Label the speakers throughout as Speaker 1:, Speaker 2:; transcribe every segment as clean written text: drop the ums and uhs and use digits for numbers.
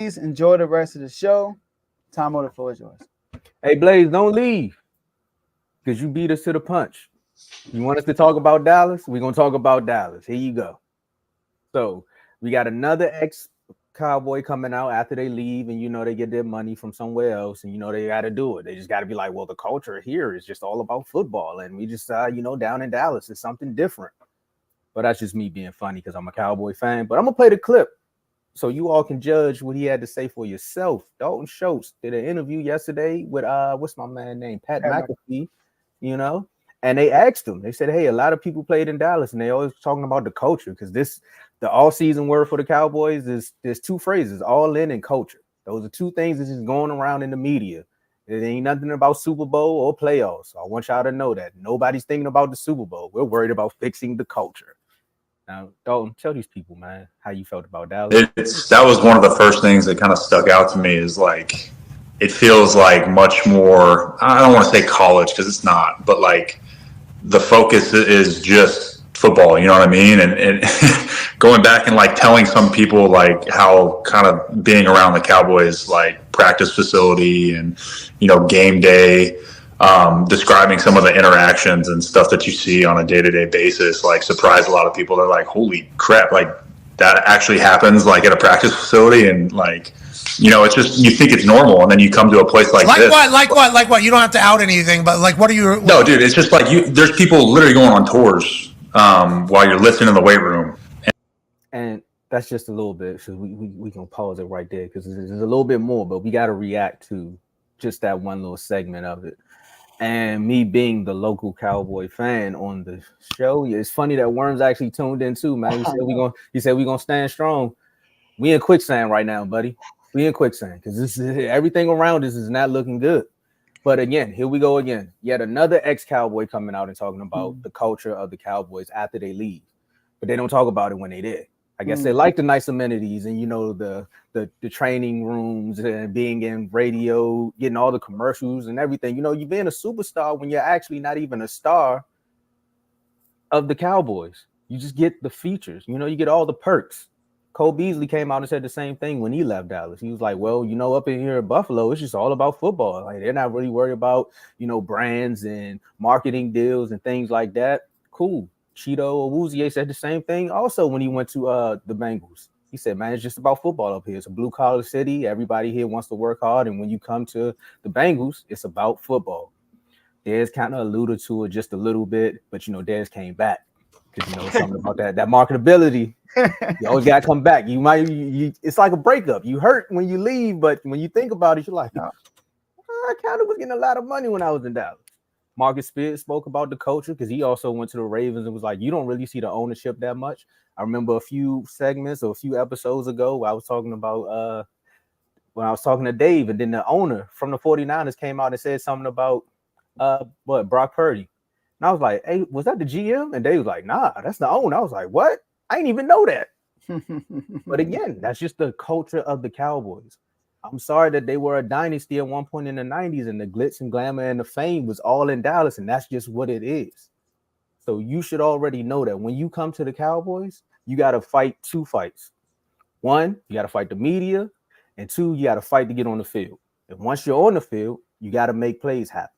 Speaker 1: Please enjoy the rest of the show. Tomo, the floor is yours.
Speaker 2: Hey, Blaze, don't leave because you beat us to the punch. You want us to talk about Dallas? We're going to talk about Dallas. Here you go. So we got another ex-Cowboy coming out after they leave and, they get their money from somewhere else and, they got to do it. They just got to be like, well, the culture here is just all about football. And we just, down in Dallas, it's something different. But that's just me being funny because I'm a Cowboy fan. But I'm going to play the clip so you all can judge what he had to say for yourself. Dalton Schultz did an interview yesterday with, what's my man name? Pat McAfee, and they asked him, they said, hey, a lot of people played in Dallas and they always talking about the culture because the all-season word for the Cowboys is there's two phrases, all in and culture. Those are two things that's just going around in the media. It ain't nothing about Super Bowl or playoffs. So I want y'all to know that. Nobody's thinking about the Super Bowl. We're worried about fixing the culture. Now, Dalton, tell these people, man, how you felt about Dallas.
Speaker 3: That was one of the first things that kind of stuck out to me is like, it feels like much more, I don't want to say college because it's not, but like the focus is just football, you know what I mean? And going back and like telling some people like how kind of being around the Cowboys, like practice facility and, game day, describing some of the interactions and stuff that you see on a day-to-day basis, like surprised a lot of people. They're like, holy crap, like that actually happens like at a practice facility. And like, it's just, you think it's normal. And then you come to a place like this.
Speaker 4: Like what? You don't have to out anything, but like, what are you?
Speaker 3: No, dude, it's just like there's people literally going on tours while you're listening in the weight room.
Speaker 2: And that's just a little bit. So we can pause it right there because there's a little bit more, but we got to react to just that one little segment of it. And me being the local Cowboy fan on the show, it's funny that Worms actually tuned in too, man. He said we're gonna stand strong. We in quicksand right now, buddy. We in quicksand because everything around us is not looking good. But again, here we go again. Yet another ex-Cowboy coming out and talking about the culture of the Cowboys after they leave, but they don't talk about it when they did. I guess they like the nice amenities and the training rooms and being in radio, getting all the commercials and everything. You being a superstar when you're actually not even a star of the Cowboys. You just get the features. You get all the perks. Cole Beasley came out and said the same thing when he left Dallas. He was like, well, up in here in Buffalo, it's just all about football. Like they're not really worried about, brands and marketing deals and things like that. Cool. Cheeto Awuzie said the same thing also when he went to the Bengals. He said, man, it's just about football up here. It's a blue-collar city. Everybody here wants to work hard. And when you come to the Bengals, it's about football. Dez kind of alluded to it just a little bit, but, Dez came back. Because, something about that marketability. You always got to come back. It's like a breakup. You hurt when you leave, but when you think about it, you're like, I kind of was getting a lot of money when I was in Dallas. Marcus Spears spoke about the culture because he also went to the Ravens and was like, you don't really see the ownership that much. I remember a few segments or a few episodes ago where I was talking about when I was talking to Dave, and then the owner from the 49ers came out and said something about Brock Purdy. And I was like, hey, was that the GM? And Dave was like, nah, that's the owner. I was like, what? I didn't even know that. But again, that's just the culture of the Cowboys. I'm sorry that they were a dynasty at one point in the 90s and the glitz and glamour and the fame was all in Dallas, and that's just what it is. So you should already know that when you come to the Cowboys, you got to fight two fights. One, you got to fight the media, and two, you got to fight to get on the field. And once you're on the field, you got to make plays happen.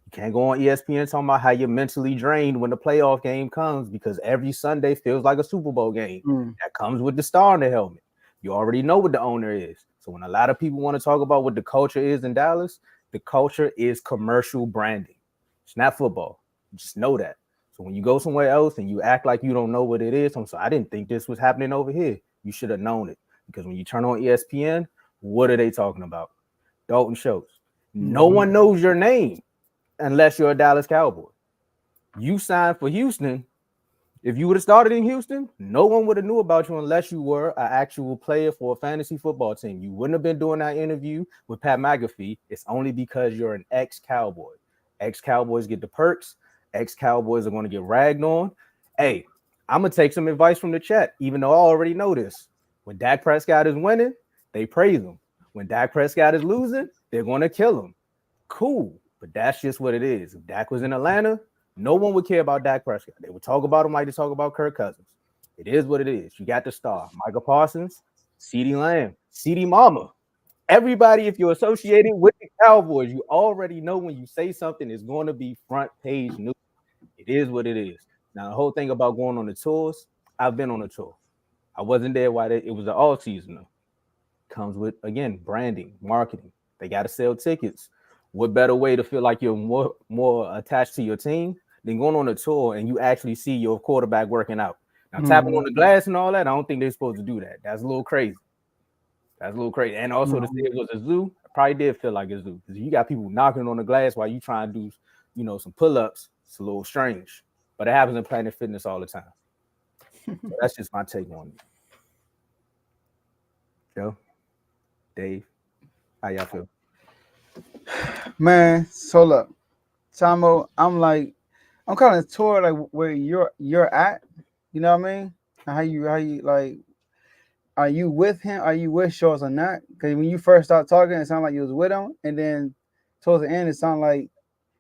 Speaker 2: You can't go on ESPN talking about how you're mentally drained when the playoff game comes because every Sunday feels like a Super Bowl game. That comes with the star in the helmet. You already know what the owner is. So when a lot of people want to talk about what the culture is in Dallas, the culture is commercial branding. It's not football. Just know that. So when you go somewhere else and you act like you don't know what it is, I didn't think this was happening over here. You should have known it. Because when you turn on ESPN, what are they talking about? Dalton Schultz. No one knows your name unless you're a Dallas Cowboy. You signed for Houston. If you would have started in Houston, no one would have knew about you unless you were an actual player for a fantasy football team. You wouldn't have been doing that interview with Pat McAfee. It's only because you're an ex-Cowboy. Ex-Cowboys get the perks. Ex-Cowboys are going to get ragged on. Hey, I'm going to take some advice from the chat, even though I already know this. When Dak Prescott is winning, they praise him. When Dak Prescott is losing, they're going to kill him. Cool, but that's just what it is. If Dak was in Atlanta, no one would care about Dak Prescott. They would talk about him like they talk about Kirk Cousins. It is what it is. You got the star. Michael Parsons, CeeDee Lamb, CeeDee Mama. Everybody, if you're associated with the Cowboys, you already know when you say something is going to be front page news. It is what it is. Now, the whole thing about going on the tours, I've been on a tour. I wasn't there while it was an all season though. Comes with, again, branding, marketing. They got to sell tickets. What better way to feel like you're more attached to your team than going on a tour and you actually see your quarterback working out? Now, tapping on the glass and all that, I don't think they're supposed to do that. That's a little crazy. And also to say it was a zoo, I probably did feel like a zoo because you got people knocking on the glass while you trying to do, some pull-ups. It's a little strange, but it happens in Planet Fitness all the time. So that's just my take on it. Joe, Dave, how y'all feel?
Speaker 1: Man, so look, Tomo, I'm kind of torn like where you're at. You know what I mean? How you like? Are you with him? Are you with Schultz or not? Because when you first start talking, it sounded like you was with him, and then towards the end, it sounded like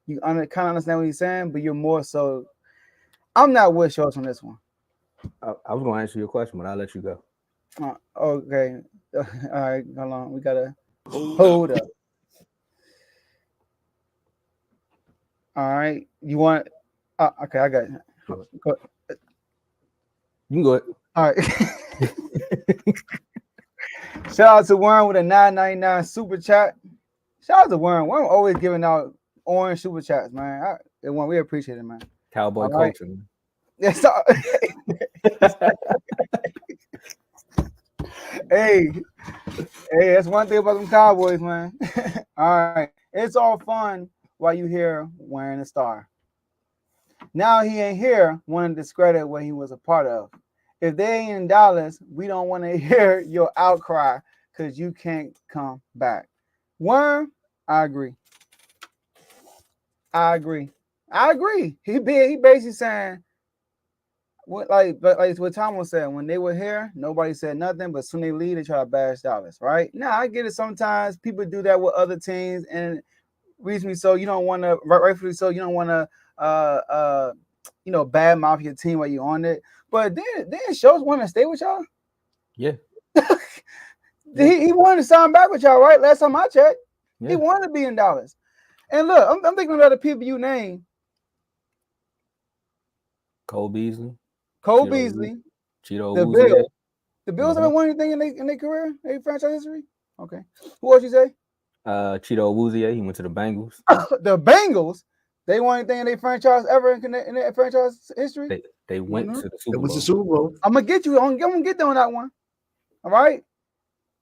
Speaker 1: you kind of understand what he's saying, but you're more so. I'm not with Schultz on this one.
Speaker 2: I was going to answer your question, but I'll let you go.
Speaker 1: Okay. All right, hold on. We gotta hold up. All right. You want? Okay, I got it.
Speaker 2: You can go ahead.
Speaker 1: All right. Shout out to Warren with a $9.99 super chat. Shout out to Warren. Warren always giving out orange super chats, man. We appreciate it, man.
Speaker 2: Cowboy
Speaker 1: right.
Speaker 2: culture, man.
Speaker 1: Yes. Hey, that's one thing about them Cowboys, man. All right. It's all fun while you here wearing a star. Now he ain't here, want to discredit what he was a part of. If they ain't in Dallas, we don't want to hear your outcry because you can't come back. Worm, I agree. He basically saying what like what Tom was saying. When they were here, nobody said nothing, but soon they leave, they try to bash Dallas, right? Now I get it. Sometimes people do that with other teams, and reasonably so, you don't want to, rightfully so, you don't want to bad mouth your team while you're on it. But then Schultz want to stay with y'all.
Speaker 2: Yeah.
Speaker 1: He wanted to sign back with y'all, right? Last time I checked,
Speaker 2: Yeah.
Speaker 1: He wanted to be in Dallas. And look, I'm thinking about the people you name.
Speaker 2: Cole Beasley,
Speaker 1: Cheeto
Speaker 2: the
Speaker 1: Bills. The Bills haven't won anything in their career, their franchise history. Okay. Who else you say?
Speaker 2: Cheeto Awuzie, he went to the Bengals.
Speaker 1: The Bengals. They won anything in their franchise ever in their franchise history?
Speaker 2: They went to the Super Bowl.
Speaker 5: It was the Super Bowl.
Speaker 1: I'm gonna get you. I'm gonna get them on that one. All right.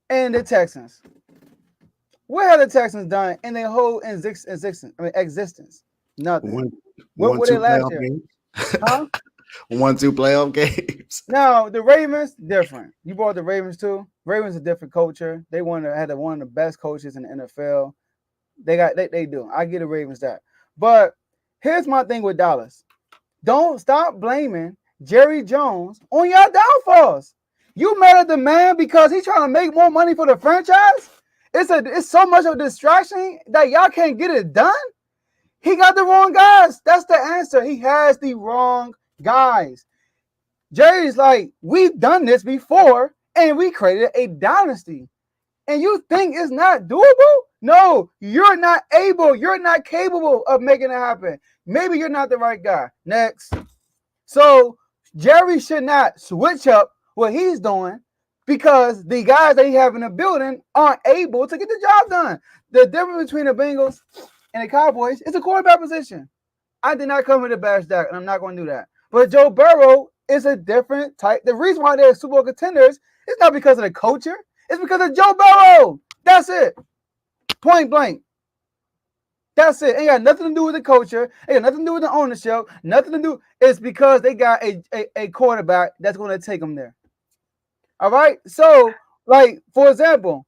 Speaker 1: And the Texans. What have the Texans done in their whole existence? Nothing. What were they last year? Huh?
Speaker 5: 1-2 playoff games.
Speaker 1: Now the Ravens, different. You brought the Ravens too. Ravens a different culture. They had one of the best coaches in the NFL. They do. I get the Ravens that. But here's my thing with Dallas. Don't stop blaming Jerry Jones on your downfalls. You mad at the man because he's trying to make more money for the franchise? It's so much of a distraction that y'all can't get it done. He got the wrong guys. That's the answer. He has the wrong guys. Jerry's like, we've done this before, and we created a dynasty. And you think it's not doable? No, you're not able. You're not capable of making it happen. Maybe you're not the right guy. Next. So Jerry should not switch up what he's doing because the guys that he have in the building aren't able to get the job done. The difference between the Bengals and the Cowboys is a quarterback position. I did not come here to bash that, and I'm not going to do that. But Joe Burrow is a different type. The reason why they're Super Bowl contenders is not because of the culture. It's because of Joe Burrow. That's it. Point blank. That's it. Ain't got nothing to do with the culture. Ain't got nothing to do with the ownership. Nothing to do. It's because they got a quarterback that's going to take them there. All right. So, like, for example,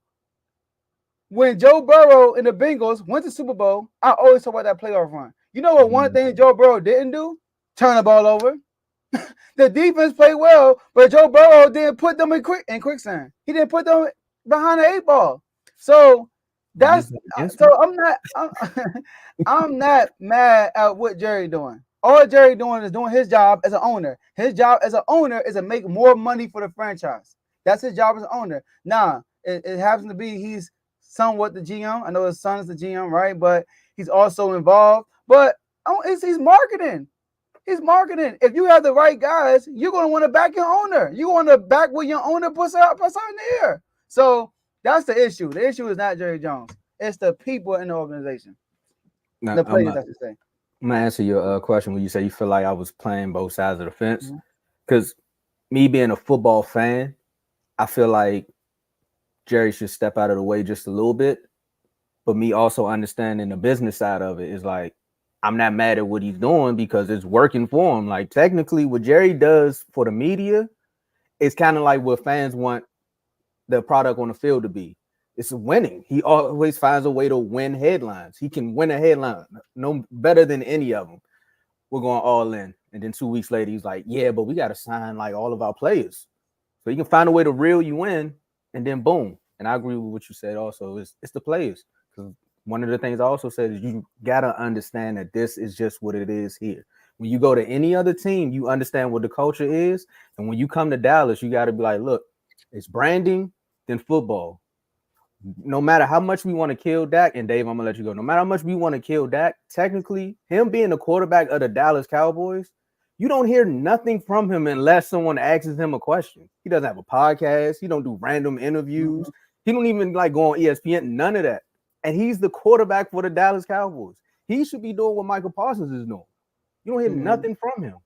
Speaker 1: when Joe Burrow and the Bengals went to Super Bowl, I always talk about that playoff run. You know what one thing Joe Burrow didn't do? Turn the ball over. The defense played well, but Joe Burrow didn't put them in quicksand. He didn't put them behind the 8 ball. So I'm not mad at what Jerry doing. All Jerry doing is doing his job as an owner. His job as an owner is to make more money for the franchise. That's his job as an owner. Now, it happens to be he's somewhat the GM. I know his son is the GM, right? But he's also involved. But he's marketing. He's marketing. If you have the right guys, you're going to want to back your owner. You want to back what your owner puts out in the air. So that's the issue. The issue is not Jerry Jones. It's the people in the organization.
Speaker 2: Now,
Speaker 1: The players, I should say.
Speaker 2: I'm going to answer your question when you say you feel like I was playing both sides of the fence. Because me being a football fan, I feel like Jerry should step out of the way just a little bit. But me also understanding the business side of it is like, I'm not mad at what he's doing because it's working for him. Like technically what Jerry does for the media is kind of like what fans want the product on the field to be. It's winning. He always finds a way to win headlines. He can win a headline no better than any of them. We're going all in. And then 2 weeks later, he's like, yeah, but we got to sign like all of our players. So you can find a way to reel you in and then boom. And I agree with what you said also. It's the players. Because one of the things I also said is you got to understand that this is just what it is here. When you go to any other team, you understand what the culture is. And when you come to Dallas, you got to be like, look, it's branding, then football. No matter how much we want to kill Dak, and Dave, I'm going to let you go. No matter how much we want to kill Dak, technically, him being the quarterback of the Dallas Cowboys, you don't hear nothing from him unless someone asks him a question. He doesn't have a podcast. He don't do random interviews. He don't even like go on ESPN, none of that. And he's the quarterback for the Dallas Cowboys. He should be doing what Michael Parsons is doing. You don't hear nothing from him.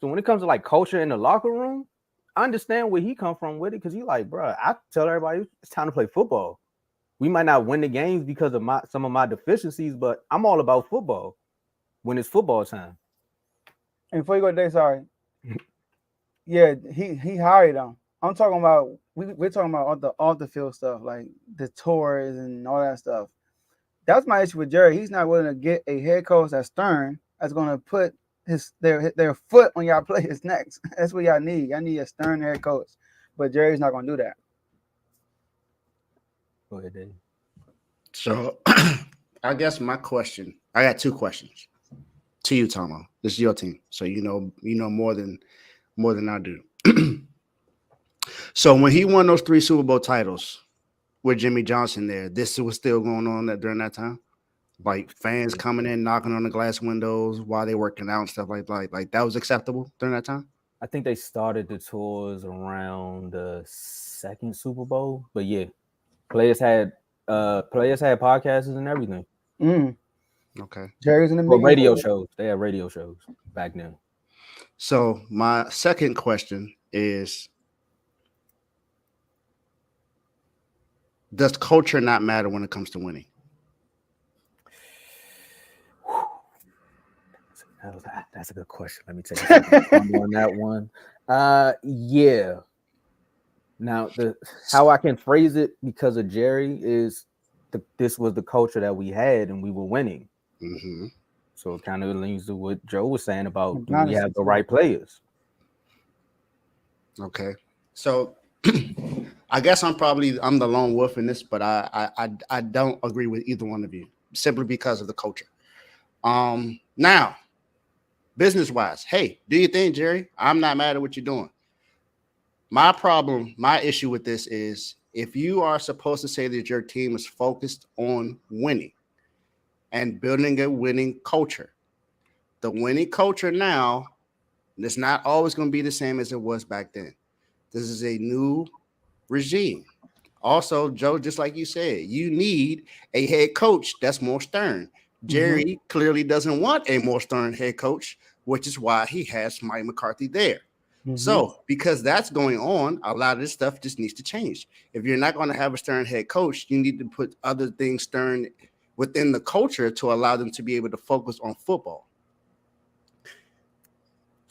Speaker 2: So when it comes to like culture in the locker room, I understand where he come from with it because he like, bro, I tell everybody it's time to play football. We might not win the games because of some of my deficiencies, but I'm all about football when it's football time.
Speaker 1: And before you go, Dave, sorry. Yeah, he hired them. I'm talking about we're talking about all the off the field stuff, like the tours and all that stuff. That's my issue with Jerry. He's not willing to get a head coach that's stern, that's going to put their foot on y'all players' necks. That's what y'all need. Y'all need a stern head coach. But Jerry's not going to do that.
Speaker 2: Go ahead, Dave.
Speaker 5: So I guess my question, I got two questions to you, Tomo. This is your team. So you know more than I do. So when he won those 3 Super Bowl titles with Jimmy Johnson there, this was still going on during that time? Like fans coming in, knocking on the glass windows while they working out and stuff like that was acceptable during that time?
Speaker 2: I think they started the tours around the 2nd Super Bowl, but yeah, players had podcasts and everything.
Speaker 5: Okay.
Speaker 1: Jerry's in the
Speaker 2: radio shows. They had radio shows back then.
Speaker 5: So my second question is, does culture not matter when it comes to winning?
Speaker 2: That's a good question. Let me take a second on that one. Yeah. Now, how I can phrase it because of Jerry is this was the culture that we had and we were winning.
Speaker 5: Mm-hmm.
Speaker 2: So it kind of leans to what Joe was saying about do we have the right players?
Speaker 5: Okay. So I guess I'm the lone wolf in this, but I don't agree with either one of you simply because of the culture. Now, business-wise, hey, do you think, Jerry? I'm not mad at what you're doing. My issue with this is if you are supposed to say that your team is focused on winning and building a winning culture, the winning culture now is not always going to be the same as it was back then. This is a new regime. Also, Joe, just like you said, you need a head coach that's more stern. Jerry clearly doesn't want a more stern head coach, which is why he has Mike McCarthy there. So because that's going on, a lot of this stuff just needs to change. If you're not going to have a stern head coach, you need to put other things stern within the culture to allow them to be able to focus on football.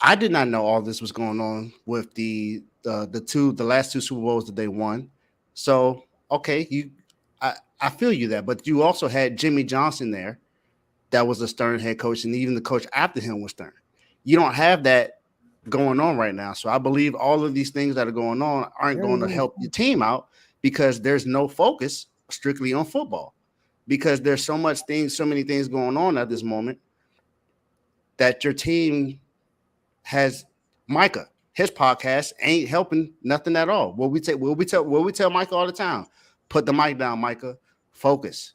Speaker 5: I did not know all this was going on with the last 2 Super Bowls that they won. So, okay, I feel you there, but you also had Jimmy Johnson there. That was a stern head coach, and even the coach after him was stern. You don't have that going on right now. So I believe all of these things that are going on aren't going to help your team out because there's no focus strictly on football because there's so many things going on at this moment that your team has Micah his podcast ain't helping nothing at all. What we tell Micah all the time: put the mic down, Micah. Focus.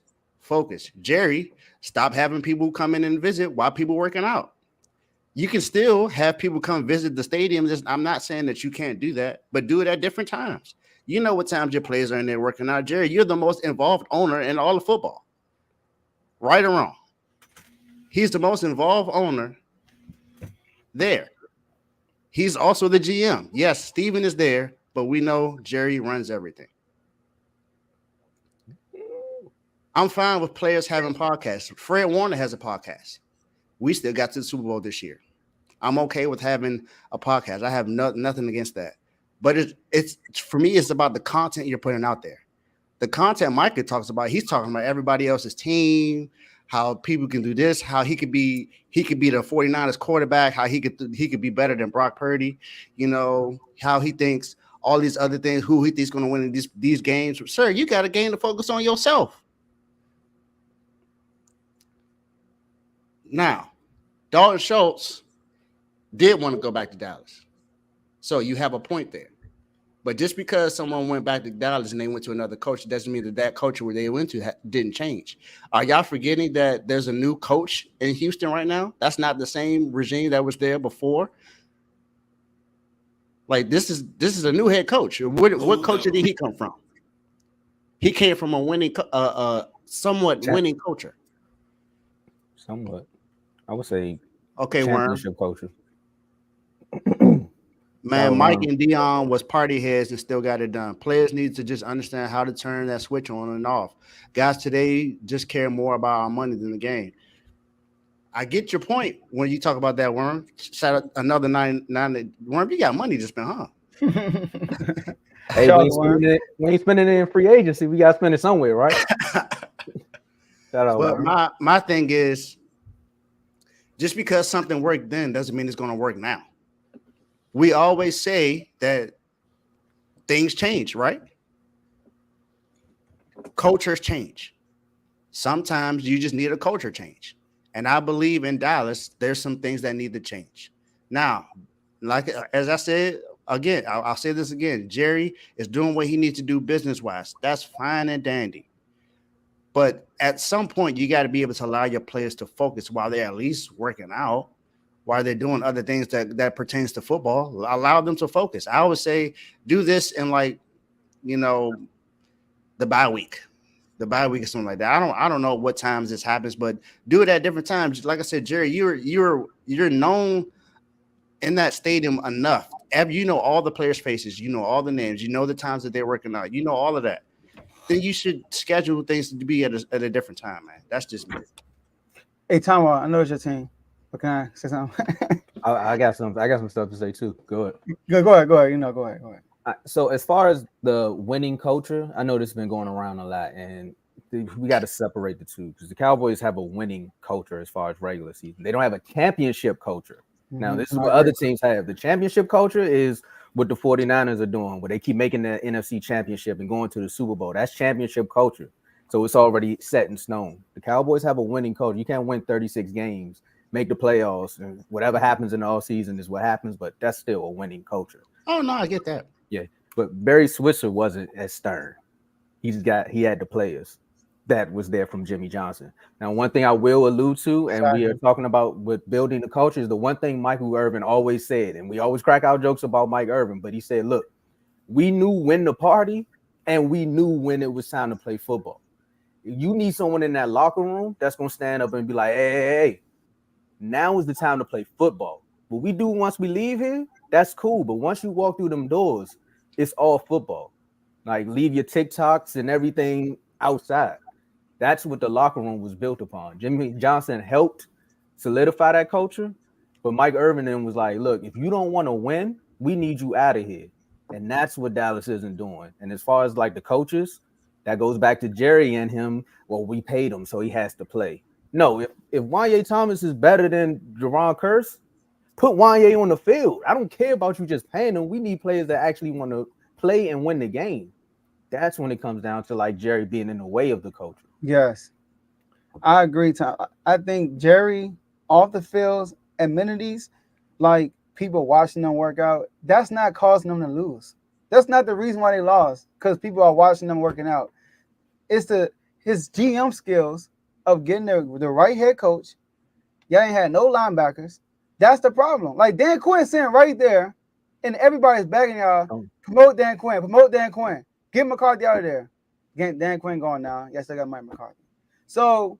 Speaker 5: Jerry, stop having people come in and visit while people working out. You can still have people come visit the stadium. I'm not saying that you can't do that, but do it at different times. You know what times your players are in there working out. Jerry, you're the most involved owner in all of football. Right or wrong? He's the most involved owner there. He's also the GM. Yes, Steven is there, but we know Jerry runs everything. I'm fine with players having podcasts. Fred Warner has a podcast. We still got to the Super Bowl this year. I'm okay with having a podcast. I have nothing against that. But it's for me, it's about the content you're putting out there. The content Micah talks about, he's talking about everybody else's team, how people can do this, how he could be the 49ers quarterback, how he could be better than Brock Purdy, you know, how he thinks all these other things, who he thinks going to win in these games. Sir, you got to gain the focus on yourself. Now, Dalton Schultz did want to go back to Dallas. So you have a point there. But just because someone went back to Dallas and they went to another coach, it doesn't mean that culture where they went to didn't change. Are y'all forgetting that there's a new coach in Houston right now? That's not the same regime that was there before. Like this is a new head coach. What culture did he come from? He came from a winning, somewhat winning culture.
Speaker 2: Somewhat, I would say.
Speaker 5: Okay,
Speaker 2: championship culture.
Speaker 5: Man, Mike and Dion was party heads and still got it done. Players need to just understand how to turn that switch on and off. Guys today just care more about our money than the game. I get your point when you talk about that, Worm. Shout out another nine. Worm, you got money to spend, huh?
Speaker 2: Hey, when you spending it in free agency, we got to spend it somewhere, right? Shout out,
Speaker 5: but my thing is, just because something worked then doesn't mean it's going to work now. We always say that things change, right? Cultures change. Sometimes you just need a culture change. And I believe in Dallas, there's some things that need to change. Now, like as I said, again, I'll say this again. Jerry is doing what he needs to do business-wise. That's fine and dandy. But at some point, you got to be able to allow your players to focus while they're at least working out, while they're doing other things that pertains to football. Allow them to focus. I always say, do this in the bye week. The bye week or something like that. I don't know what times this happens, but do it at different times. Like I said, Jerry, you're known in that stadium enough. You know all the players' faces, you know all the names, you know the times that they're working out, you know all of that. Then you should schedule things to be at a different time, man. That's just me.
Speaker 1: Hey, Tomo, I know it's your team, but can I say something?
Speaker 2: I got some stuff to say too. Go ahead.
Speaker 1: Go ahead. Go ahead.
Speaker 2: So as far as the winning culture, I know this has been going around a lot, and we got to separate the two because the Cowboys have a winning culture as far as regular season. They don't have a championship culture. Now, this is what other teams have. The championship culture is what the 49ers are doing, where they keep making the NFC championship and going to the Super Bowl. That's championship culture. So it's already set in stone. The Cowboys have a winning culture. You can't win 36 games, make the playoffs, and whatever happens in the offseason is what happens, but that's still a winning culture.
Speaker 5: Oh, no, I get that.
Speaker 2: Yeah, but Barry Switzer wasn't as stern. He had the players that was there from Jimmy Johnson. Now, one thing I will allude to, and we are talking about with building the culture, is the one thing Michael Irvin always said, and we always crack out jokes about Mike Irvin, but he said, look, we knew when to party, and we knew when it was time to play football. You need someone in that locker room that's going to stand up and be like, hey, now is the time to play football. What we do once we leave here, that's cool, but once you walk through them doors, it's all football. Like, leave your TikToks and everything outside. That's what the locker room was built upon. Jimmy Johnson helped solidify that culture, but Mike Irvin then was like, look, if you don't want to win, we need you out of here. And that's what Dallas isn't doing. And as far as like the coaches, that goes back to Jerry and him. Well, we paid him, so he has to play. No, if Wanye Thomas is better than Jaron Kearse, put Wanye on the field. I don't care about you just paying him. We need players that actually want to play and win the game. That's when it comes down to like Jerry being in the way of the culture.
Speaker 1: Yes, I agree, Tom. I think Jerry off the field amenities, like people watching them work out, that's not causing them to lose. That's not the reason why they lost, because people are watching them working out. It's his GM skills of getting the right head coach. Y'all ain't had no linebackers. That's the problem. Like Dan Quinn sitting right there, and everybody's begging y'all, promote Dan Quinn, promote Dan Quinn. Get McCarthy out of there. Get Dan Quinn going now. Yes, I got Mike McCarthy. So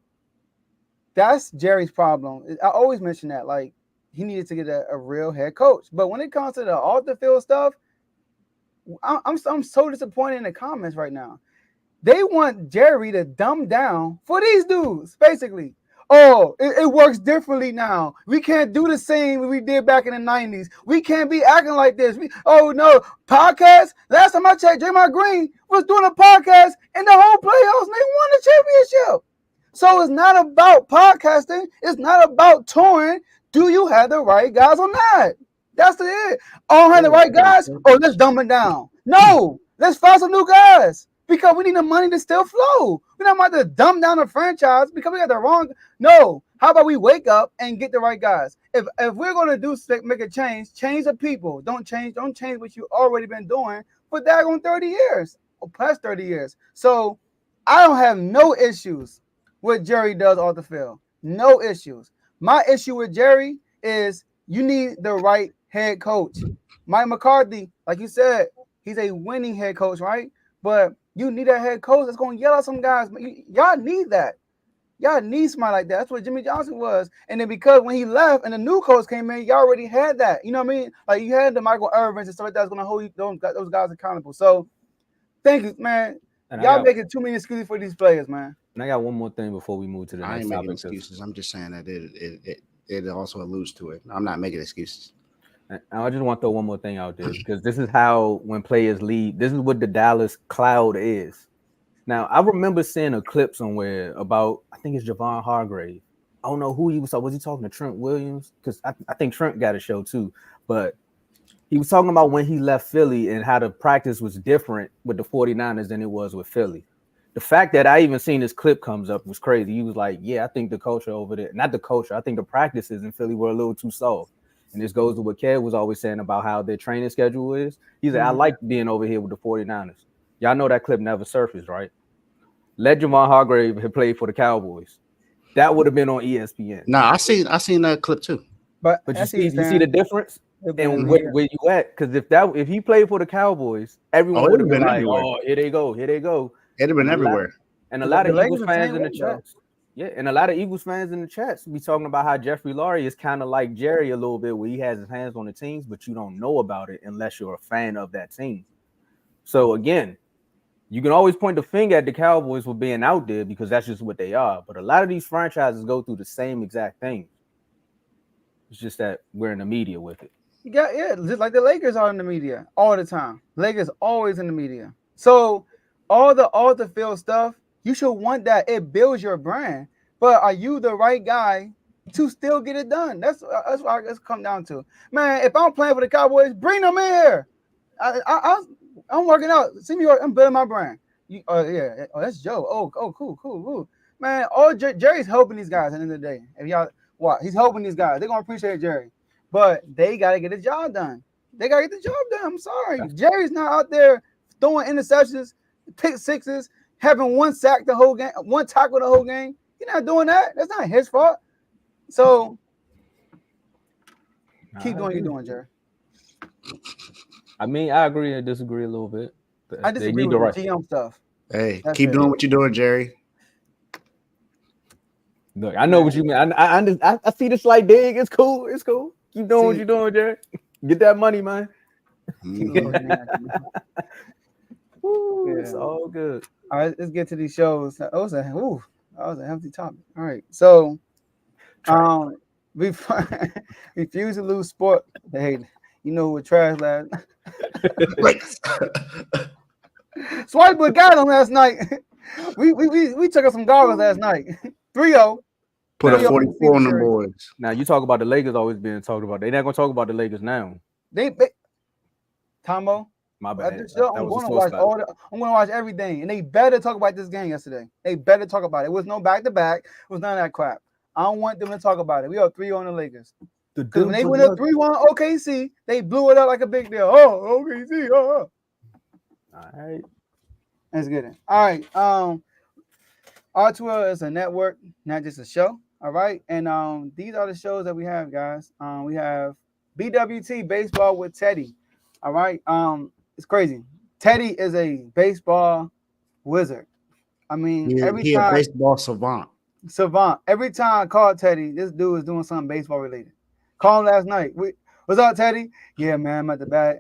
Speaker 1: that's Jerry's problem. I always mention that. Like, he needed to get a real head coach. But when it comes to the off the field stuff, I'm so disappointed in the comments right now. They want Jerry to dumb down for these dudes, basically. Oh, it works differently now. We can't do the same we did back in the 90s. We can't be acting like this. Oh, no. Podcast? Last time I checked, Draymond Green was doing a podcast in the whole playoffs, and they won the championship. So it's not about podcasting. It's not about touring. Do you have the right guys or not? That's it. Oh, have the right guys? Oh, let's dumb it down. No, let's find some new guys. Because we need the money to still flow. We're not about to dumb down the franchise because we got the wrong. No. How about we wake up and get the right guys? If we're gonna make a change the people. Don't change what you already been doing for daggone 30 years or plus 30 years. So I don't have no issues with Jerry does off the field. No issues. My issue with Jerry is you need the right head coach. Mike McCarthy, like you said, he's a winning head coach, right? But you need a head coach that's going to yell at some guys. Y'all need that. Y'all need somebody like that. That's what Jimmy Johnson was. And then because when he left and the new coach came in, y'all already had that. You know what I mean? Like you had the Michael Irvins and stuff like that that's going to hold those guys accountable. So thank you, man. And y'all making too many excuses for these players, man.
Speaker 2: And I got one more thing before we move to the next topic.
Speaker 5: I ain't making excuses. I'm just saying that it also alludes to it. I'm not making excuses.
Speaker 2: I just want to throw one more thing out there because this is how when players leave, this is what the Dallas cloud is. Now, I remember seeing a clip somewhere about, I think it's Javon Hargrave. I don't know who he was talking. Was he talking to Trent Williams? Because I think Trent got a show too. But he was talking about when he left Philly and how the practice was different with the 49ers than it was with Philly. The fact that I even seen this clip comes up was crazy. He was like, yeah, I think the culture over there, not the culture, I think the practices in Philly were a little too soft. And this goes to what Kev was always saying about how their training schedule is. He said, I like being over here with the 49ers. Y'all know that clip never surfaced, right? Let Javon Hargrave have played for the Cowboys. That would have been on ESPN.
Speaker 5: Nah, I seen that clip too.
Speaker 2: But you see the difference and where you at? Because if he played for the Cowboys, everyone would have been like, everywhere. Oh, here they go.
Speaker 5: It'd have been everywhere.
Speaker 2: And a lot of Eagles fans in the chats. Yeah, and a lot of Eagles fans in the chats be talking about how Jeffrey Lurie is kind of like Jerry a little bit, where he has his hands on the teams, but you don't know about it unless you're a fan of that team. So again, you can always point the finger at the Cowboys for being out there because that's just what they are. But a lot of these franchises go through the same exact thing. It's just that we're in the media with it.
Speaker 1: Yeah, just like the Lakers are in the media all the time. Lakers always in the media. So all the field stuff, you should want that. It builds your brand. But are you the right guy to still get it done? That's what it's come down to. Man, if I'm playing for the Cowboys, bring them in here. I'm working out. See me, I'm building my brand. Yeah. Oh, that's Joe. Oh, cool. Man, Jerry's helping these guys at the end of the day. If y'all watch, he's helping these guys. They're gonna appreciate Jerry. But they gotta get the job done. I'm sorry. Jerry's not out there throwing interceptions, pick sixes, having one sack the whole game, one tackle the whole game. He's not doing that. That's not his fault. So keep doing what you're doing, Jerry.
Speaker 2: I mean, I agree and disagree a little bit.
Speaker 1: I disagree with the GM stuff.
Speaker 5: Hey, keep doing what you're doing, Jerry.
Speaker 2: Look, I know what you mean. I see the slight dig. It's cool. Keep doing what you're doing, Jerry. Get that money, man. Ooh, it's all good.
Speaker 1: All right, let's get to these shows. That was a hefty topic. All right, so refuse to lose sport. Hey, you know what trash last Swiper got him last night. We took us some goggles last night. 3-0.
Speaker 5: Put a 44 on the boys.
Speaker 2: Now you talk about the Lakers always being talked about. They're not gonna talk about the Lakers now.
Speaker 1: Tomo.
Speaker 2: My bad.
Speaker 1: I'm gonna watch everything, and they better talk about this game yesterday. They better talk about it. It was no back-to-back. It was none of that crap. I don't want them to talk about it. We are 3-0 on the Lakers. Because when they went up 3-1 OKC, they blew it up like a big deal. Oh, OKC. Oh.
Speaker 2: All right.
Speaker 1: Let's get it. All right. R12 is a network, not just a show. All right. And these are the shows that we have, guys. We have BWT Baseball with Teddy. All right. It's crazy. Teddy is a baseball wizard. I mean, every time
Speaker 5: a baseball savant.
Speaker 1: Every time I call Teddy, this dude is doing something baseball related. Call him last night. What's up, Teddy? Yeah, man, I'm at the bat.